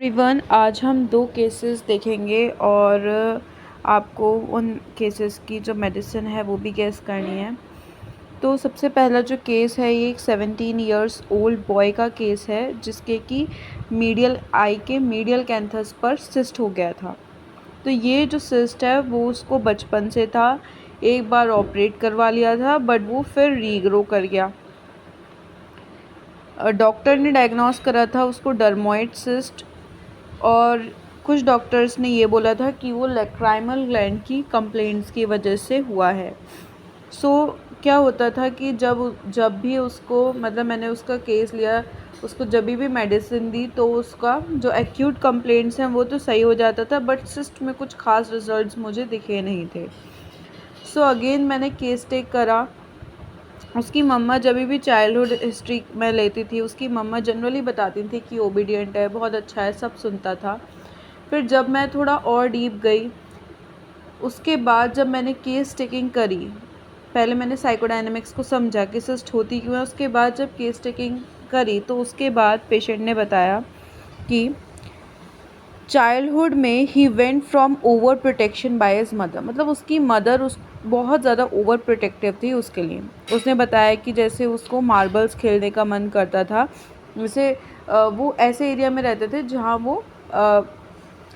Everyone, आज हम दो केसेस देखेंगे और आपको उन केसेस की जो मेडिसिन है वो भी गेस करनी है। तो सबसे पहला जो केस है ये एक 17 इयर्स ओल्ड बॉय का केस है जिसके कि मीडियल आई के मीडियल कैंथस पर सिस्ट हो गया था। तो ये जो सिस्ट है वो उसको बचपन से था, एक बार ऑपरेट करवा लिया था बट वो फिर रीग्रो कर गया। डॉक्टर ने डायग्नोस करा था उसको डर्मोइड सिस्ट और कुछ डॉक्टर्स ने ये बोला था कि वो लैक्राइमल ग्लैंड की कंप्लेंट्स की वजह से हुआ है। क्या होता था कि जब भी उसको मैंने उसका केस लिया, उसको जब भी मेडिसिन दी तो उसका जो एक्यूट कंप्लेंट्स हैं वो तो सही हो जाता था बट सिस्ट में कुछ खास रिजल्ट्स मुझे दिखे नहीं थे। अगेन मैंने केस टेक करा। उसकी मम्मा जब भी चाइल्डहुड हिस्ट्री में लेती थी उसकी मम्मा जनरली बताती थी कि ओबीडियंट है, बहुत अच्छा है, सब सुनता था। फिर जब मैं थोड़ा और डीप गई उसके बाद जब मैंने केस टेकिंग करी, पहले मैंने साइकोडायनेमिक्स को समझा कि सिस्ट होती क्यों है, उसके बाद जब केस टेकिंग करी तो उसके बाद पेशेंट ने बताया कि चाइल्डहुड में he went from over protection by his mother, मतलब उसकी मदर उस बहुत ज़्यादा ओवर प्रोटेक्टिव थी उसके लिए। उसने बताया कि जैसे उसको मार्बल्स खेलने का मन करता था, जैसे वो ऐसे एरिया में रहते थे जहाँ वो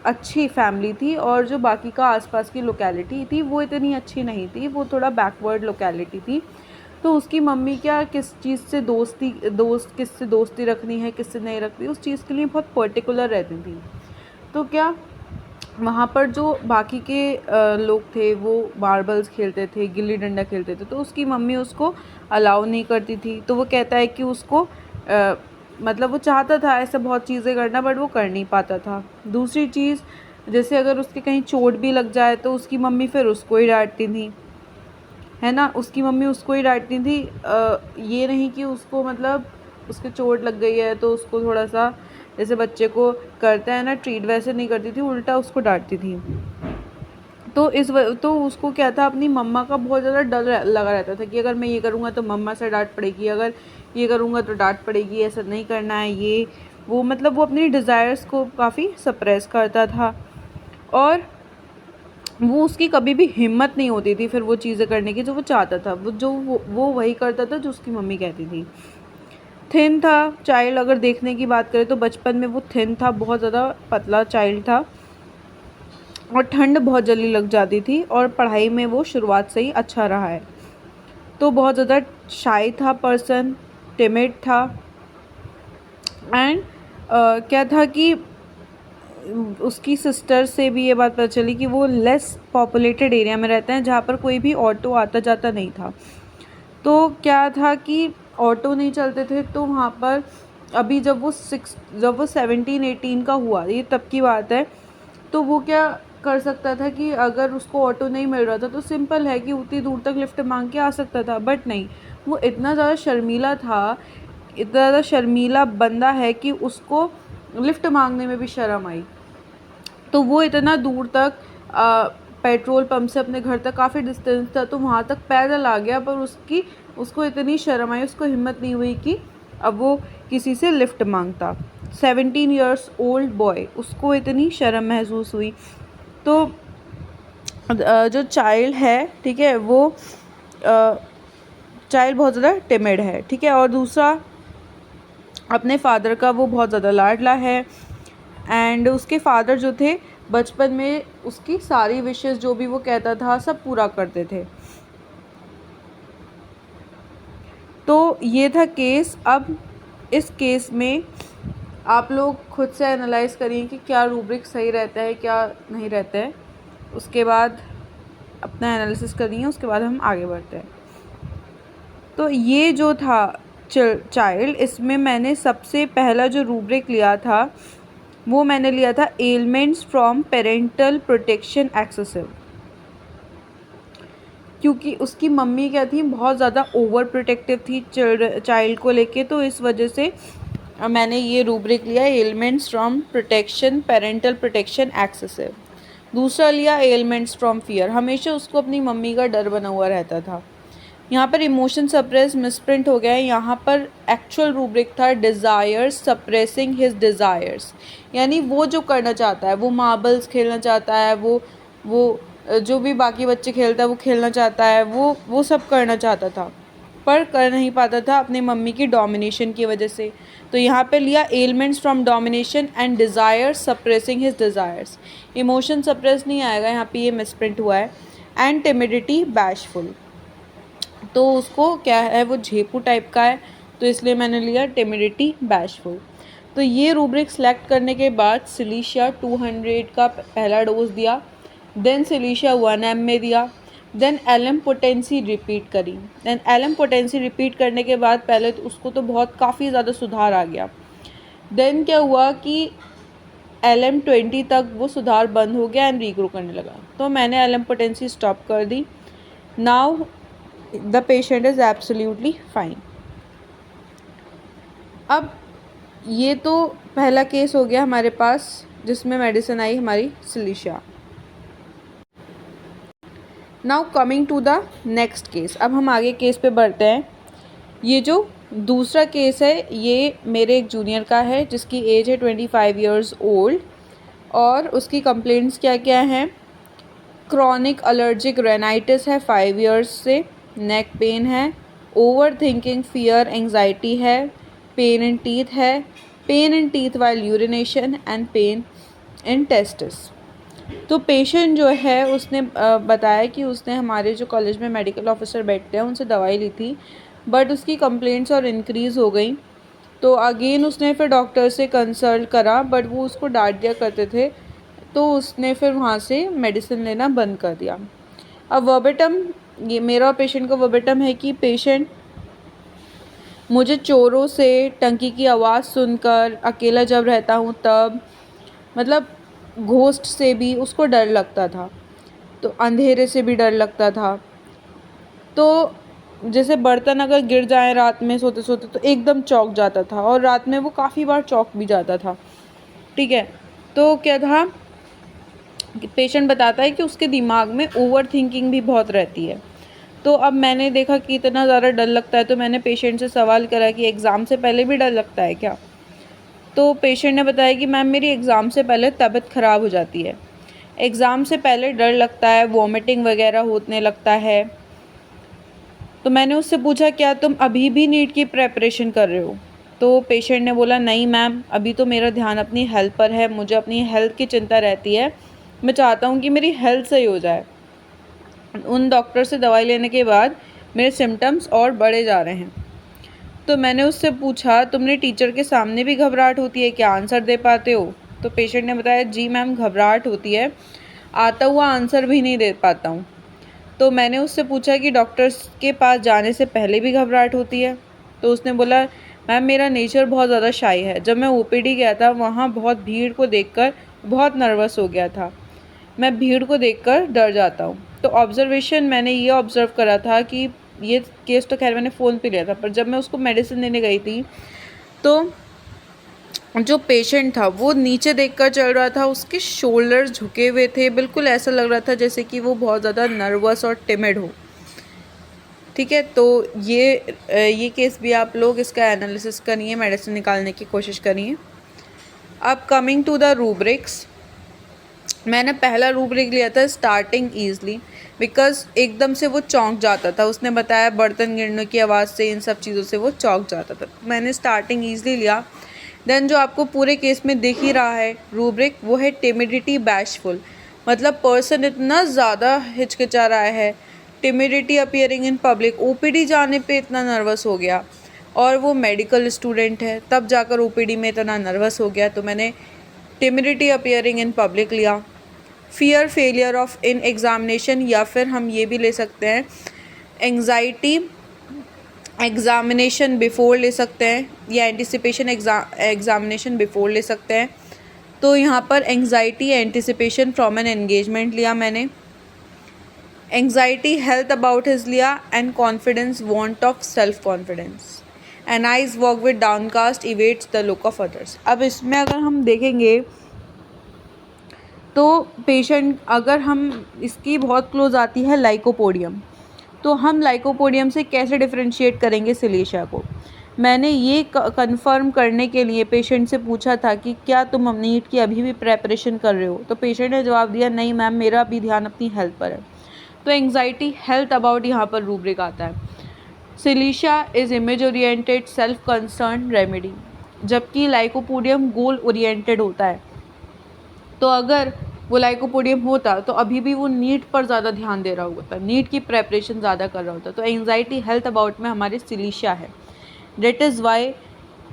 अच्छी फैमिली थी और जो बाकी का आसपास की लोकेलिटी थी वो इतनी अच्छी नहीं थी, वो थोड़ा बैकवर्ड लोकेलिटी थी। तो उसकी मम्मी क्या किस चीज़ से किससे दोस्ती रखनी है किससे नहीं रखनी, उस चीज़ के लिए बहुत पर्टिकुलर रहती थी। तो क्या वहाँ पर जो बाकी के लोग थे वो मार्बल्स खेलते थे, गिल्ली डंडा खेलते थे, तो उसकी मम्मी उसको अलाउ नहीं करती थी। तो वो कहता है कि उसको वो चाहता था ऐसा बहुत चीज़ें करना बट वो कर नहीं पाता था। दूसरी चीज़, जैसे अगर उसके कहीं चोट भी लग जाए तो उसकी मम्मी फिर उसको ही डांटती थी, है ना, उसकी मम्मी उसको ही डांटती थी। ये नहीं कि उसको उसके चोट लग गई है तो उसको थोड़ा सा जैसे बच्चे को करते हैं ना ट्रीट, वैसे नहीं करती थी, उल्टा उसको डांटती थी। तो उसको क्या था, अपनी मम्मा का बहुत ज़्यादा डर लगा रहता था कि अगर मैं ये करूँगा तो मम्मा से डांट पड़ेगी, अगर ये करूँगा तो डांट पड़ेगी, ऐसा नहीं करना है ये वो, वो अपनी डिज़ायर्स को काफ़ी सप्रेस करता था और वो उसकी कभी भी हिम्मत नहीं होती थी फिर वो चीज़ें करने की जो वो चाहता था। वो वही करता था जो उसकी मम्मी कहती थी। थिन था चाइल्ड, अगर देखने की बात करें तो बचपन में वो थिन था, बहुत ज़्यादा पतला चाइल्ड था और ठंड बहुत जल्दी लग जाती थी और पढ़ाई में वो शुरुआत से ही अच्छा रहा है। तो बहुत ज़्यादा शाई था पर्सन, टिमिड था एंड क्या था कि उसकी सिस्टर से भी ये बात पता चली कि वो लेस पॉपुलेटेड एरिया में रहते हैं जहाँ पर कोई भी ऑटो आता जाता नहीं था। तो क्या था कि ऑटो नहीं चलते थे, तो वहाँ पर अभी जब वो 17-18 का हुआ, ये तब की बात है, तो वो क्या कर सकता था कि अगर उसको ऑटो नहीं मिल रहा था तो सिंपल है कि उतनी दूर तक लिफ्ट मांग के आ सकता था, बट नहीं, वो इतना ज़्यादा शर्मीला था, इतना ज़्यादा शर्मीला बंदा है कि उसको लिफ्ट मांगने में भी शर्म आई। तो वो इतना दूर तक पेट्रोल पंप से अपने घर तक काफ़ी डिस्टेंस था तो वहाँ तक पैदल आ गया, पर उसको इतनी शर्म आई, उसको हिम्मत नहीं हुई कि अब वो किसी से लिफ्ट मांगता। 17 इयर्स ओल्ड बॉय, उसको इतनी शर्म महसूस हुई। तो जो चाइल्ड है, ठीक है, वो चाइल्ड बहुत ज़्यादा टिमिड है, ठीक है, और दूसरा अपने फादर का वो बहुत ज़्यादा लाडला है एंड उसके फादर जो थे बचपन में उसकी सारी विशेस जो भी वो कहता था सब पूरा करते थे। तो ये था केस। अब इस केस में आप लोग खुद से एनालाइज करिए कि क्या रूब्रिक सही रहता है क्या नहीं रहता है, उसके बाद अपना एनालिसिस करिए, उसके बाद हम आगे बढ़ते हैं। तो ये जो था चाइल्ड, इसमें मैंने सबसे पहला जो रूब्रिक लिया था वो मैंने लिया था elements from parental protection excessive, क्योंकि उसकी मम्मी क्या थी, बहुत ज़्यादा ओवर प्रोटेक्टिव थी चाइल्ड को लेके, तो इस वजह से मैंने ये रूब्रिक लिया elements from protection parental protection excessive. दूसरा लिया एलिमेंट्स फ्रॉम फियर, हमेशा उसको अपनी मम्मी का डर बना हुआ रहता था। यहाँ पर इमोशन सप्रेस मिसप्रिंट हो गया है। यहाँ पर एक्चुअल रूब्रिक था डिज़ायर्स सप्रेसिंग हिज डिज़ायर्स, यानी वो जो करना चाहता है, वो मार्बल्स खेलना चाहता है, वो जो भी बाकी बच्चे खेलता है वो खेलना चाहता है, वो सब करना चाहता था पर कर नहीं पाता था अपनी मम्मी की डोमिनेशन की वजह से। तो यहाँ पे लिया elements from domination and desires suppressing his desires. Emotion suppress नहीं आएगा, यहाँ पे ये मिसप्रिंट हुआ है। एंड टिमिडिटी बैशफुल, तो उसको क्या है, वो झेपू टाइप का है, तो इसलिए मैंने लिया टिमिडिटी बैशफुल। तो ये रूब्रिक सेलेक्ट करने के बाद सिलीशिया 200 का पहला डोज दिया, देन सिलीशिया 1 में दिया, देन एलएम पोटेंसी रिपीट करी। देन एलएम पोटेंसी रिपीट करने के बाद पहले तो उसको तो बहुत काफ़ी ज़्यादा सुधार आ गया। देन क्या हुआ कि LM20 तक वो सुधार बंद हो गया एंड रीग्रो करने लगा, तो मैंने एलएम पोटेंसी स्टॉप कर दी। Now the patient is absolutely fine. अब ये तो पहला केस हो गया हमारे पास जिसमें मेडिसिन आई हमारी सिलीशिया। Now coming to the next case, अब हम आगे केस पे बढ़ते हैं। ये जो दूसरा केस है ये मेरे एक जूनियर का है जिसकी एज है 25 ईयर्स ओल्ड, और उसकी कंप्लेंट्स क्या क्या हैं। क्रॉनिक एलर्जिक रेनाइटिस है 5 ईयर्स से, नेक पेन है, ओवर थिंकिंग, फियर, एंग्जाइटी है, पेन इन टीथ है, pain in teeth while urination and pain in testis. तो पेशेंट जो है उसने बताया कि उसने हमारे जो कॉलेज में मेडिकल ऑफिसर बैठते हैं उनसे दवाई ली थी, बट उसकी कंप्लेंट्स और इंक्रीज़ हो गई। तो अगेन उसने फिर डॉक्टर से कंसल्ट करा, बट वो उसको डांट दिया करते थे, तो उसने फिर वहाँ से मेडिसिन लेना बंद कर दिया। अब वर्बेटम, ये मेरा पेशेंट का वर्बेटम है कि पेशेंट मुझे चोरों से, टंकी की आवाज़ सुनकर, अकेला जब रहता हूँ तब, मतलब घोस्ट से भी उसको डर लगता था, तो अंधेरे से भी डर लगता था। तो जैसे बर्तन अगर गिर जाए रात में सोते सोते तो एकदम चौंक जाता था, और रात में वो काफ़ी बार चौंक भी जाता था। ठीक है, तो क्या था, पेशेंट बताता है कि उसके दिमाग में ओवर थिंकिंग भी बहुत रहती है। तो अब मैंने देखा कि इतना ज़्यादा डर लगता है, तो मैंने पेशेंट से सवाल करा कि एग्ज़ाम से पहले भी डर लगता है क्या। तो पेशेंट ने बताया कि मैम मेरी एग्ज़ाम से पहले तबीयत ख़राब हो जाती है, एग्ज़ाम से पहले डर लगता है, वॉमिटिंग वगैरह होने लगता है। तो मैंने उससे पूछा क्या तुम अभी भी नीट की प्रेपरेशन कर रहे हो। तो पेशेंट ने बोला नहीं मैम, अभी तो मेरा ध्यान अपनी हेल्थ पर है, मुझे अपनी हेल्थ की चिंता रहती है, मैं चाहता हूँ कि मेरी हेल्थ सही हो जाए। उन डॉक्टर से दवाई लेने के बाद मेरे सिम्टम्स और बढ़े जा रहे हैं। तो मैंने उससे पूछा तुमने टीचर के सामने भी घबराहट होती है क्या, आंसर दे पाते हो। तो पेशेंट ने बताया जी मैम घबराहट होती है, आता हुआ आंसर भी नहीं दे पाता हूँ। तो मैंने उससे पूछा कि डॉक्टर्स के पास जाने से पहले भी घबराहट होती है। तो उसने बोला मैम मेरा नेचर बहुत ज़्यादा शाई है, जब मैं OPD गया था वहाँ बहुत भीड़ को देखकर बहुत नर्वस हो गया था, मैं भीड़ को देखकर डर जाता हूँ। तो ऑब्जर्वेशन मैंने ये ऑब्ज़र्व करा था कि ये केस तो खैर मैंने फ़ोन पे लिया था, पर जब मैं उसको मेडिसिन देने गई थी तो जो पेशेंट था वो नीचे देखकर चल रहा था, उसके शोल्डर्स झुके हुए थे, बिल्कुल ऐसा लग रहा था जैसे कि वो बहुत ज़्यादा नर्वस और टिमिड हो। ठीक है, तो ये केस भी आप लोग इसका एनालिसिस करिए, मेडिसिन निकालने की कोशिश करिए। अब कमिंग टू द रूब्रिक्स, मैंने पहला रूब्रिक लिया था स्टार्टिंग ईजली, बिकॉज एकदम से वो चौंक जाता था। उसने बताया बर्तन गिरने की आवाज़ से, इन सब चीज़ों से वो चौंक जाता था, मैंने स्टार्टिंग ईजली लिया। देन जो आपको पूरे केस में दिख ही रहा है रूब्रिक, वो है टिमिडिटी बैशफुल, मतलब पर्सन इतना ज़्यादा हिचकिचा रहा है, timidity appearing in public, OPD जाने पे इतना नर्वस हो गया, और वो मेडिकल स्टूडेंट है तब जाकर OPD में इतना नर्वस हो गया। तो मैंने टिमिडिटी अपीयरिंग इन पब्लिक लिया। Fear failure of in examination, या फिर हम ये भी ले सकते हैं एंग्जाइटी एग्ज़ामिनेशन बिफोर ले सकते हैं, या एंटिसिपेशन एग्ज़ामिनेशन बिफोर ले सकते हैं। तो यहाँ पर anxiety anticipation from an engagement लिया मैंने, एंग्जाइटी हेल्थ अबाउट हिज लिया, and confidence want of self confidence, and eyes walk with downcast evades the look of others. अब इसमें अगर हम देखेंगे तो पेशेंट, अगर हम इसकी बहुत क्लोज आती है लाइकोपोडियम, तो हम लाइकोपोडियम से कैसे डिफरेंशिएट करेंगे सिलीशिया को? मैंने ये कंफर्म करने के लिए पेशेंट से पूछा था कि क्या तुम नीट की अभी भी प्रेपरेशन कर रहे हो? तो पेशेंट ने जवाब दिया, नहीं मैम, मेरा भी ध्यान अपनी हेल्थ पर है। तो एंग्जाइटी हेल्थ अबाउट यहाँ पर रूब्रिक आता है। Silicea is image oriented self concern remedy, जबकि लाइकोपोडियम गोल ओरिएंटेड होता है। तो अगर वो लाइकोपोडियम होता तो अभी भी वो नीट पर ज़्यादा ध्यान दे रहा होता, नीट की प्रेपरेशन ज़्यादा कर रहा होता। तो एंग्जाइटी हेल्थ अबाउट में हमारे सिलीशिया है। डेट इज़ वाई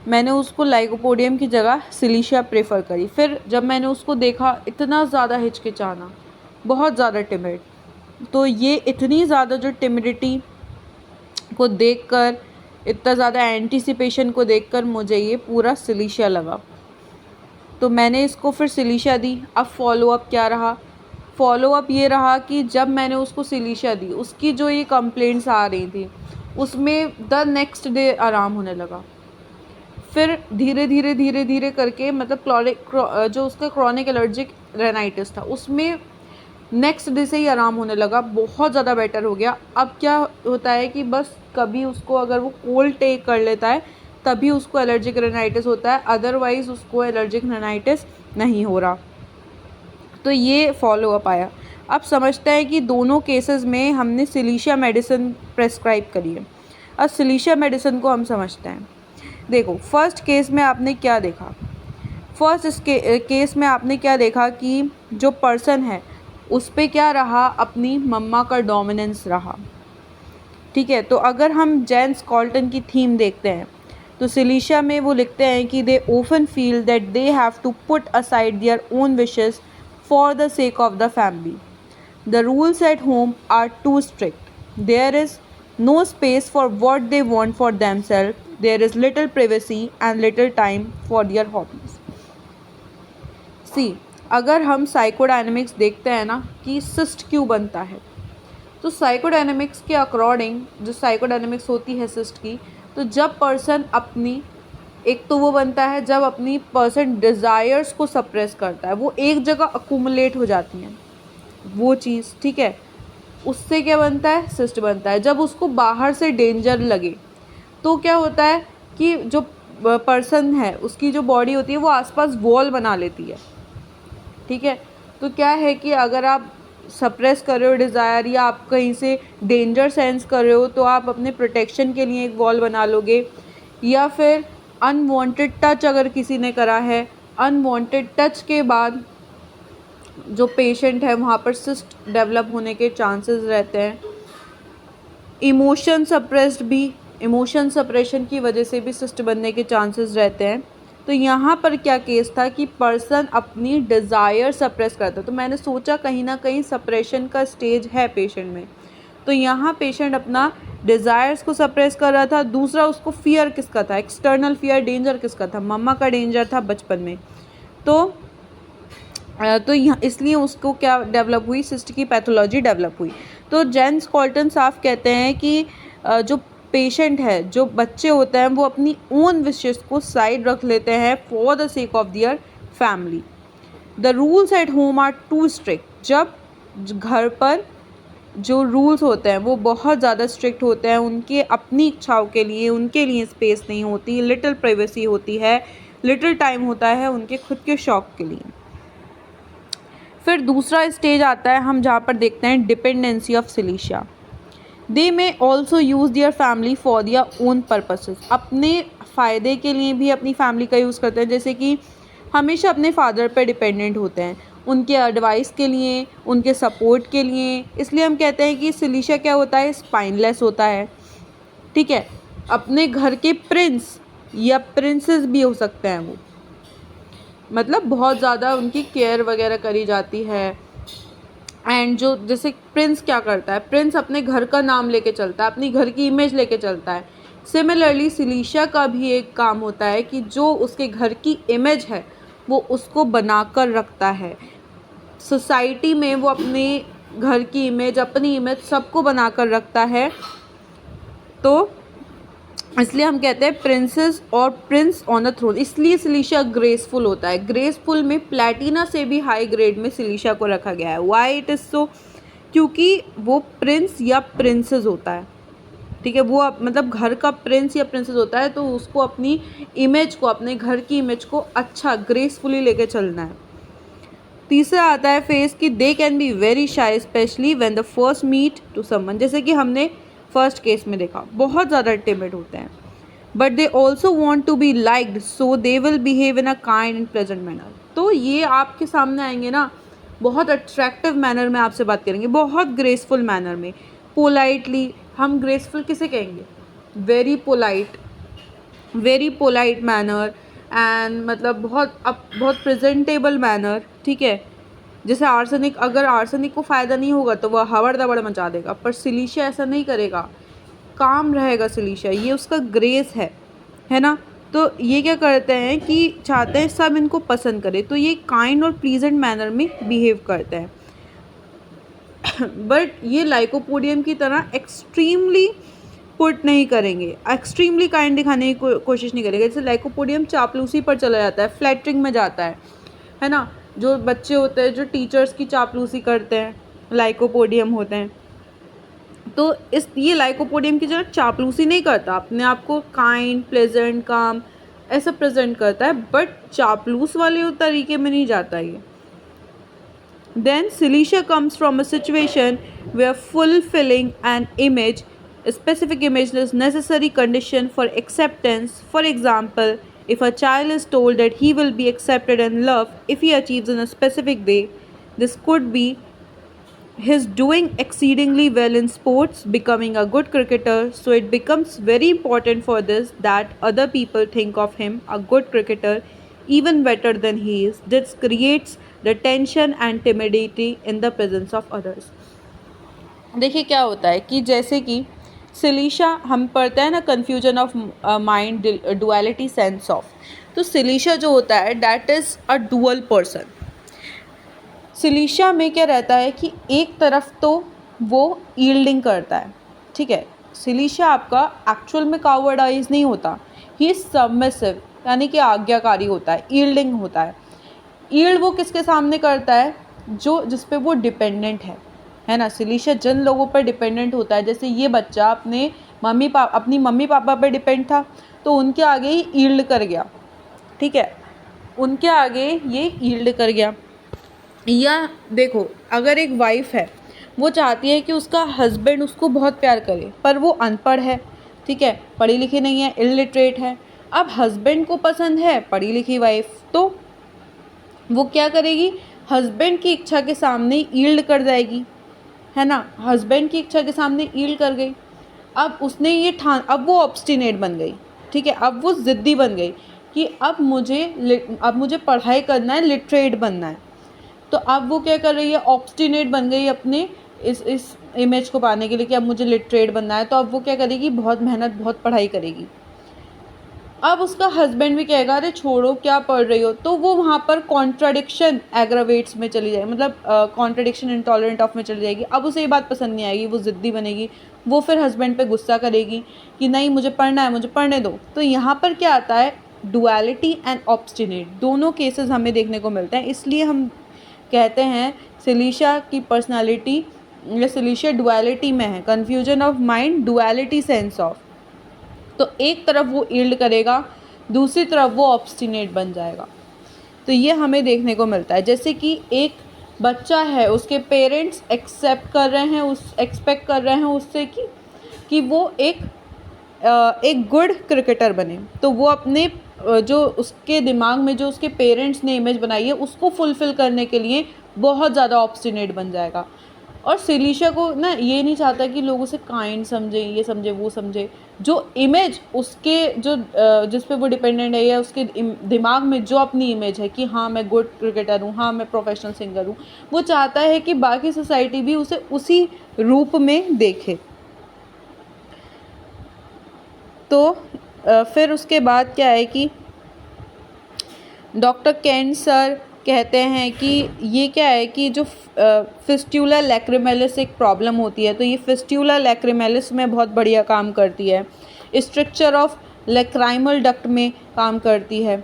मैंने उसको लाइकोपोडियम की जगह सिलीशिया प्रेफर करी। फिर जब मैंने उसको देखा, इतना ज़्यादा हिचकिचाना, बहुत ज़्यादा टिमिड, तो ये इतनी ज़्यादा जो टिमिडिटी को देखकर, इतना ज़्यादा एंटीसिपेशन को देखकर मुझे ये पूरा सिलीशिया लगा। तो मैंने इसको फिर सिलीशिया दी। अब फॉलोअप क्या रहा? फॉलोअप ये रहा कि जब मैंने उसको सिलीशिया दी, उसकी जो ये कंप्लेंट्स आ रही थी उसमें द नेक्स्ट डे आराम होने लगा। फिर धीरे धीरे करके, मतलब जो उसका क्रॉनिक एलर्जिक रेनाइटिस था उसमें नेक्स्ट डे से ही आराम होने लगा, बहुत ज़्यादा बेटर हो गया। अब क्या होता है कि बस कभी उसको अगर वो कोल्ड टेक कर लेता है तभी उसको एलर्जिक रेनाइटिस होता है, अदरवाइज़ उसको एलर्जिक रेनाइटिस नहीं हो रहा। तो ये फॉलोअप आया। अब समझते हैं कि दोनों केसेस में हमने सिलीशिया मेडिसिन प्रेस्क्राइब करी है। अब सिलीशिया मेडिसिन को हम समझते हैं। देखो, फर्स्ट केस में आपने क्या देखा? केस में आपने क्या देखा कि जो पर्सन है उस पे क्या रहा? अपनी मम्मा का डोमिनेंस रहा। ठीक है, तो अगर हम जेन्स कॉल्टन की थीम देखते हैं तो सिलीशिया में वो लिखते हैं कि they often feel that they have to put aside their own wishes for the sake of the family. The rules at home are too strict. There is no space for what they want for themself. There is little privacy and little time for their hobbies. See, अगर हम साइकोडायनेमिक्स देखते हैं ना कि cyst क्यों बनता है, तो साइकोडायनेमिक्स के अकॉर्डिंग, जो साइकोडायनेमिक्स होती है सिस्ट की, तो जब पर्सन अपनी, एक तो वो बनता है जब अपनी पर्सन डिज़ायर्स को सप्रेस करता है, वो एक जगह अकुमुलेट हो जाती हैं वो चीज़, ठीक है, उससे क्या बनता है? सिस्ट बनता है। जब उसको बाहर से डेंजर लगे तो क्या होता है कि जो पर्सन है उसकी जो बॉडी होती है वो आसपास वॉल बना लेती है। ठीक है, तो क्या है कि अगर आप सप्रेस कर रहे हो डिज़ायर या आप कहीं से डेंजर सेंस कर रहे हो तो आप अपने प्रोटेक्शन के लिए एक वॉल बना लोगे। या फिर अनवांटेड टच अगर किसी ने करा है, अनवांटेड टच के बाद जो पेशेंट है वहाँ पर सिस्ट डेवलप होने के चांसेस रहते हैं। इमोशन सप्रेशन की वजह से भी सिस्ट बनने के चांसेस रहते हैं। तो यहाँ पर क्या केस था कि पर्सन अपनी डिज़ायर सप्रेस करता, तो मैंने सोचा कहीं ना कहीं सप्रेशन का स्टेज है पेशेंट में। तो यहाँ पेशेंट अपना डिज़ायर्स को सप्रेस कर रहा था। दूसरा, उसको फियर किसका था? एक्सटर्नल फियर, डेंजर किसका था? मम्मा का डेंजर था बचपन में। तो यहाँ इसलिए उसको क्या डेवलप हुई? सिस्ट की पैथोलॉजी डेवलप हुई। तो जेन्स कॉल्टन साफ कहते हैं कि जो पेशेंट है, जो बच्चे होते हैं, वो अपनी ओन विशेस को साइड रख लेते हैं for the sake of their family. The rules at home are too strict. जब घर पर जो रूल्स होते हैं वो बहुत ज़्यादा स्ट्रिक्ट होते हैं, उनके अपनी इच्छाओं के लिए, उनके लिए स्पेस नहीं होती, लिटिल प्राइवेसी होती है, लिटिल टाइम होता है उनके खुद के शौक के लिए। फिर दूसरा स्टेज आता है हम जहाँ पर देखते हैं डिपेंडेंसी ऑफ सिलीशिया। They may also use their family for their own purposes. अपने फ़ायदे के लिए भी अपनी फैमिली का यूज़ करते हैं, जैसे कि हमेशा अपने फादर पर डिपेंडेंट होते हैं, उनके एडवाइस के लिए, उनके सपोर्ट के लिए। इसलिए हम कहते हैं कि सिलीशिया क्या होता है? स्पाइनलेस होता है। ठीक है, अपने घर के प्रिंस या प्रिंसेस भी हो सकते हैं वो, मतलब बहुत ज़्यादा उनकी केयर वगैरह करी जाती है। एंड जो जैसे प्रिंस क्या करता है? प्रिंस अपने घर का नाम लेके चलता है, अपनी घर की इमेज लेके चलता है। सिमिलरली सिलीशिया का भी एक काम होता है कि जो उसके घर की इमेज है वो उसको बनाकर रखता है। सोसाइटी में वो अपने घर की इमेज, अपनी इमेज सबको बनाकर रखता है। तो इसलिए हम कहते हैं प्रिंसेस और प्रिंस ऑन द थ्रोन। इसलिए सिलीशिया ग्रेसफुल होता है। ग्रेसफुल में प्लैटिना से भी हाई ग्रेड में सिलीशिया को रखा गया है। Why it is so? क्योंकि वो प्रिंस या प्रिंसेस होता है, ठीक है, वो मतलब घर का प्रिंस या प्रिंसेस होता है, तो उसको अपनी इमेज को, अपने घर की इमेज को अच्छा ग्रेसफुली लेके चलना है। तीसरा आता है फेस कि they can be very shy specially when the first meet to someone, जैसे कि हमने फर्स्ट केस में देखा, बहुत ज़्यादा टिमिड होते हैं। But they also want to be liked, so they will behave in a kind and pleasant manner. तो ये आपके सामने आएंगे ना, बहुत अट्रैक्टिव मैनर में आपसे बात करेंगे, बहुत ग्रेसफुल मैनर में, पोलाइटली। हम ग्रेसफुल किसे कहेंगे? वेरी पोलाइट मैनर, एंड मतलब बहुत प्रेजेंटेबल मैनर, ठीक है। जैसे आर्सेनिक, अगर आर्सेनिक को फ़ायदा नहीं होगा तो वह हवड़ दबड़ मचा देगा, पर सिलीशिया ऐसा नहीं करेगा, काम रहेगा सिलीशिया, ये उसका ग्रेस है ना। तो ये क्या करते हैं कि चाहते हैं सब इनको पसंद करें, तो ये काइंड और प्लीजेंट मैनर में बिहेव करते हैं। बट ये लाइकोपोडियम की तरह एक्सट्रीमली पुट नहीं करेंगे, एक्सट्रीमली काइंड दिखाने की कोशिश नहीं करेंगे। जैसे लाइकोपोडियम चापलूसी पर चला जाता है, फ्लैटरिंग में जाता है ना। जो बच्चे होते हैं जो टीचर्स की चापलूसी करते हैं, लाइकोपोडियम होते हैं। तो ये लाइकोपोडियम की जगह चापलूसी नहीं करता, अपने आप को काइंड, प्लेजेंट, काम ऐसा प्रेजेंट करता है, बट चापलूस वाले तरीके में नहीं जाता ये। Then Cilicia comes from a situation where fulfilling an image, a specific image, is necessary condition for acceptance. For example, if a child is told that he will be accepted and loved if he achieves in a specific way, this could be his doing exceedingly well in sports, becoming a good cricketer. So it becomes very important for this that other people think of him a good cricketer even better than he is. This creates the tension and timidity in the presence of others. देखिए क्या होता है कि जैसे कि सिलीशा हम पढ़ते हैं ना, confusion of mind, duality, sense of. तो सिलीशा जो होता है that is a dual person. सिलीशा में क्या रहता है कि एक तरफ तो वो ईल्डिंग करता है, ठीक है। सिलीशा आपका एक्चुअल में कावर्डाइज नहीं होता, ही सबमिसिव यानी कि आज्ञाकारी होता है, ईल्डिंग होता है। ईल्ड वो किसके सामने करता है? जो जिस पे वो डिपेंडेंट है ना। सिलीशा जिन लोगों पर डिपेंडेंट होता है, जैसे ये बच्चा अपनी मम्मी पापा पर डिपेंड था, तो उनके आगे ही ईल्ड कर गया, ठीक है, उनके आगे ये ईल्ड कर गया। या देखो, अगर एक वाइफ है, वो चाहती है कि उसका हस्बैंड उसको बहुत प्यार करे, पर वो अनपढ़ है, ठीक है, पढ़ी लिखी नहीं है, इलिटरेट है। अब हस्बैंड को पसंद है पढ़ी लिखी वाइफ, तो वो क्या करेगी? हस्बैंड की इच्छा के सामने ईल्ड कर जाएगी, है ना। हस्बैंड की इच्छा के सामने ईल्ड कर गई। अब उसने ये अब वो ऑब्स्टिनेट बन गई, ठीक है, अब वो ज़िद्दी बन गई कि अब मुझे पढ़ाई करना है, लिटरेट बनना है। तो अब वो क्या कर रही है? ऑब्स्टिनेट बन गई अपने इस इमेज को पाने के लिए कि अब मुझे लिटरेट बनना है। तो अब वो क्या करेगी? बहुत मेहनत, बहुत पढ़ाई करेगी। अब उसका हस्बैंड भी कहेगा अरे छोड़ो, क्या पढ़ रही हो। तो वो वहाँ पर कॉन्ट्राडिक्शन एग्रावेट्स में चली जाएगी, मतलब कॉन्ट्राडिक्शन इंटॉलरेंट ऑफ में चली जाएगी। अब उसे ये बात पसंद नहीं आएगी, वो ज़िद्दी बनेगी, वो फिर हस्बैंड पे गुस्सा करेगी कि नहीं मुझे पढ़ना है, मुझे पढ़ने दो। तो यहाँ पर क्या आता है? डुअलिटी एंड ऑब्स्टिनेट, दोनों केसेस हमें देखने को मिलते हैं। इसलिए हम कहते हैं सिलीशा की पर्सनालिटी या सिलीशा डुअलिटी में है, confusion of mind, duality, sense of. तो एक तरफ वो ईल्ड करेगा, दूसरी तरफ वो ऑब्स्टिनेट बन जाएगा। तो ये हमें देखने को मिलता है। जैसे कि एक बच्चा है, उसके पेरेंट्स एक्सेप्ट कर रहे हैं, एक्सपेक्ट कर रहे हैं उससे कि वो एक गुड क्रिकेटर बने, तो वो अपने जो उसके दिमाग में जो उसके पेरेंट्स ने इमेज बनाई है उसको फुलफ़िल करने के लिए बहुत ज़्यादा ऑब्स्टिनेट बन जाएगा। और सिलीशा को ना ये नहीं चाहता कि लोग उसे काइंड समझे, ये समझे, वो समझे। जो इमेज उसके जो जिस पे वो डिपेंडेंट है, या उसके दिमाग में जो अपनी इमेज है कि हाँ मैं गुड क्रिकेटर हूँ, हाँ मैं प्रोफेशनल सिंगर हूँ, वो चाहता है कि बाकी सोसाइटी भी उसे उसी रूप में देखे। तो फिर उसके बाद क्या है कि डॉक्टर केंट सर कहते हैं कि ये क्या है कि जो फिस्ट्यूला लैक्रिमेलिस एक प्रॉब्लम होती है, तो ये फिस्ट्यूला लैक्रिमेलिस में बहुत बढ़िया काम करती है, स्ट्रक्चर ऑफ लैक्राइमल डक्ट में काम करती है।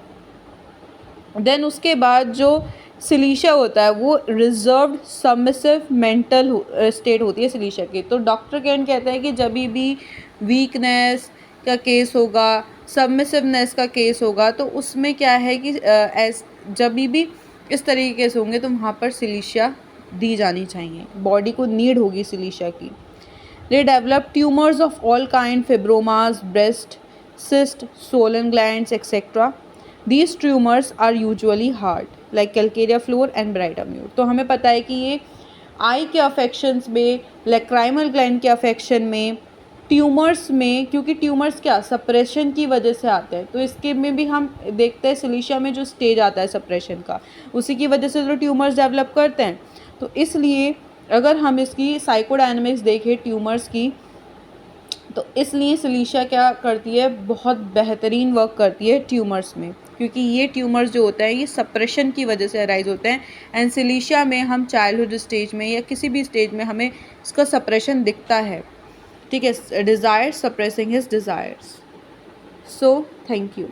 देन उसके बाद जो सिलीशिया होता है वो रिजर्व्ड सबमिसिव मेंटल स्टेट होती है सिलीशिया की। तो डॉक्टर केन कहते हैं कि जब भी वीकनेस का केस होगा, सबमिसिवनेस का केस होगा, तो उसमें क्या है कि जब भी इस तरीके के केस होंगे तो वहाँ पर सिलीशिया दी जानी चाहिए, बॉडी को नीड होगी सिलीशिया की। They develop tumors of all kind, fibromas, breast, cyst, swollen glands, etc. These tumors are usually hard, like calcarea floor and brightamure. तो हमें पता है कि ये आई के अफेक्शंस में, लैक्राइमल ग्लैंड के अफेक्शन में, ट्यूमर्स में, क्योंकि ट्यूमर्स क्या सप्रेशन की वजह से आते हैं, तो इसके में भी हम देखते हैं सिलीशिया में जो स्टेज आता है सप्रेशन का, उसी की वजह से तो ट्यूमर्स डेवलप करते हैं। तो इसलिए अगर हम इसकी साइकोडायनेमिक्स देखें ट्यूमर्स की, तो इसलिए सिलीशिया क्या करती है, बहुत बेहतरीन वर्क करती है ट्यूमर्स में, क्योंकि ये ट्यूमर्स जो होते हैं ये सप्रेशन की वजह से अराइज होते हैं। एंड सिलीशिया में हम चाइल्डहुड स्टेज में या किसी भी स्टेज में हमें इसका सप्रेशन दिखता है, ठीक है, desires, suppressing his desires. So thank you.